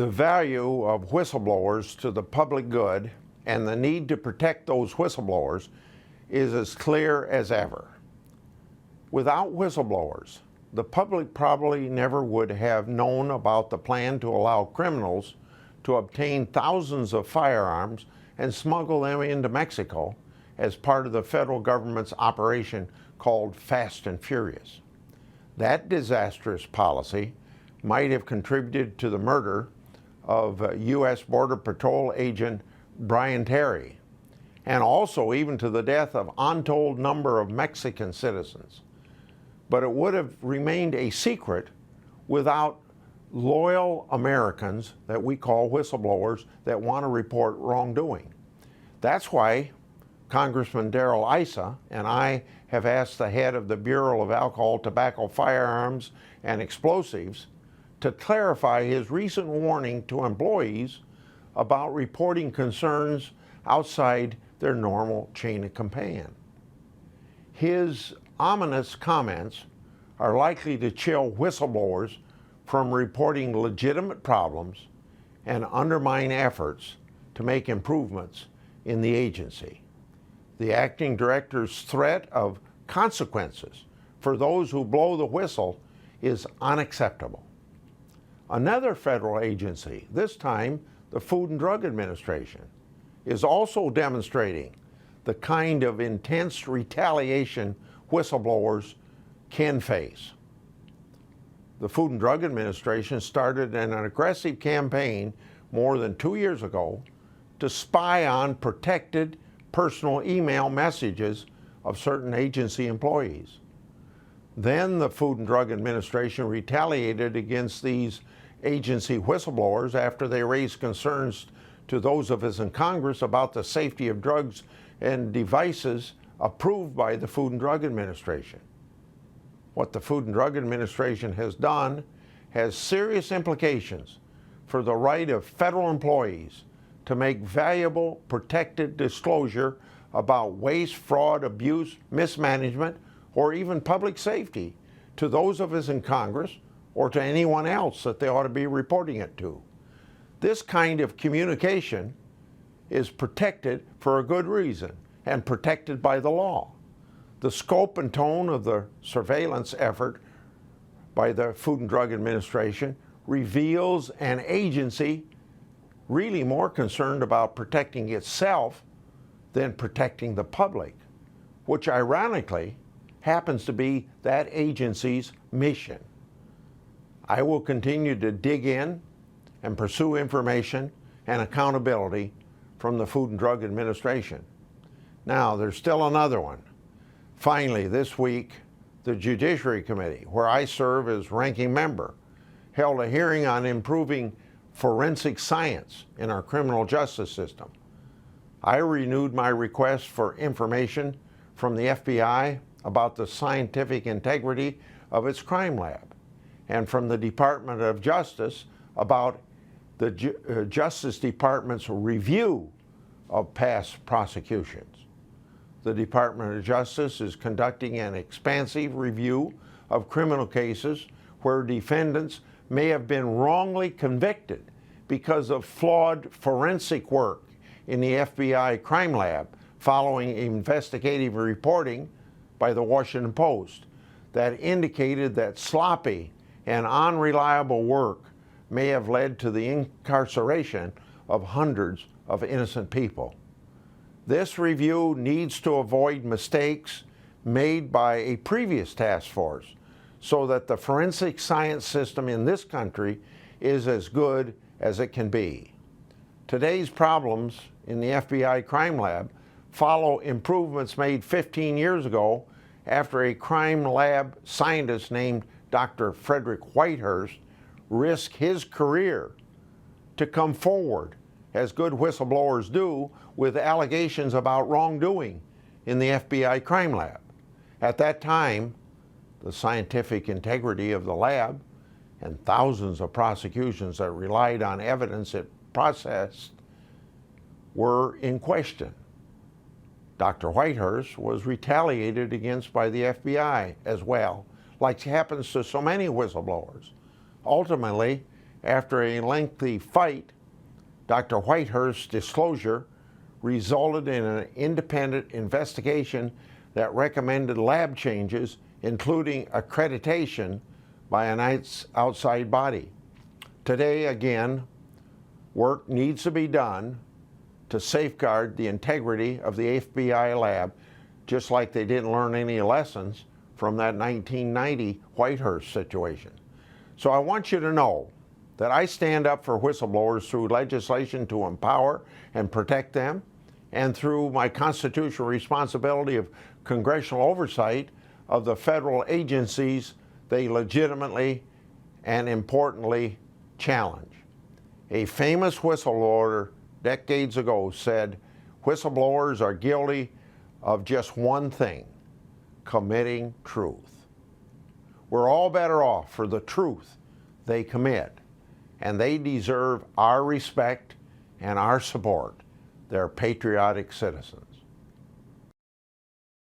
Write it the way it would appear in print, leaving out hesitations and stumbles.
The value of whistleblowers to the public good and the need to protect those whistleblowers is as clear as ever. Without whistleblowers, the public probably never would have known about the plan to allow criminals to obtain thousands of firearms and smuggle them into Mexico as part of the federal government's operation called Fast and Furious. That disastrous policy might have contributed to the murder of U.S. Border Patrol agent Brian Terry, and also even to the death of untold number of Mexican citizens. But it would have remained a secret without loyal Americans that we call whistleblowers that want to report wrongdoing. That's why Congressman Darrell Issa and I have asked the head of the Bureau of Alcohol, Tobacco, Firearms, and Explosives to clarify his recent warning to employees about reporting concerns outside their normal chain of command. His ominous comments are likely to chill whistleblowers from reporting legitimate problems and undermine efforts to make improvements in the agency. The acting director's threat of consequences for those who blow the whistle is unacceptable. Another federal agency, this time the Food and Drug Administration, is also demonstrating the kind of intense retaliation whistleblowers can face. The Food and Drug Administration started an aggressive campaign more than 2 years ago to spy on protected personal email messages of certain agency employees. Then the Food and Drug Administration retaliated against these agency whistleblowers after they raised concerns to those of us in Congress about the safety of drugs and devices approved by the Food and Drug Administration. What the Food and Drug Administration has done has serious implications for the right of federal employees to make valuable protected disclosure about waste, fraud, abuse, mismanagement, or even public safety to those of us in Congress or to anyone else that they ought to be reporting it to. This kind of communication is protected for a good reason and protected by the law. The scope and tone of the surveillance effort by the Food and Drug Administration reveals an agency really more concerned about protecting itself than protecting the public, which ironically happens to be that agency's mission. I will continue to dig in and pursue information and accountability from the Food and Drug Administration. Now, there's still another one. Finally, this week, the Judiciary Committee, where I serve as ranking member, held a hearing on improving forensic science in our criminal justice system. I renewed my request for information from the FBI about the scientific integrity of its crime lab, and from the Department of Justice about the Justice Department's review of past prosecutions. The Department of Justice is conducting an expansive review of criminal cases where defendants may have been wrongly convicted because of flawed forensic work in the FBI crime lab following investigative reporting by the Washington Post that indicated that sloppy and unreliable work may have led to the incarceration of hundreds of innocent people. This review needs to avoid mistakes made by a previous task force so that the forensic science system in this country is as good as it can be. Today's problems in the FBI crime lab follow improvements made 15 years ago after a crime lab scientist named Dr. Frederick Whitehurst risked his career to come forward, as good whistleblowers do, with allegations about wrongdoing in the FBI crime lab. At that time, the scientific integrity of the lab and thousands of prosecutions that relied on evidence it processed were in question. Dr. Whitehurst was retaliated against by the FBI as well, like happens to so many whistleblowers. Ultimately, After a lengthy fight, Dr. Whitehurst's disclosure resulted in an independent investigation that recommended lab changes, including accreditation by an outside body. Today, again, work needs to be done to safeguard the integrity of the FBI lab, just like they didn't learn any lessons from that 1990 Whitehurst situation. So I want you to know that I stand up for whistleblowers through legislation to empower and protect them, and through my constitutional responsibility of congressional oversight of the federal agencies they legitimately and importantly challenge. A famous whistleblower decades ago said, whistleblowers are guilty of just one thing: committing truth. We're all better off for the truth they commit, and they deserve our respect and our support. They're patriotic citizens.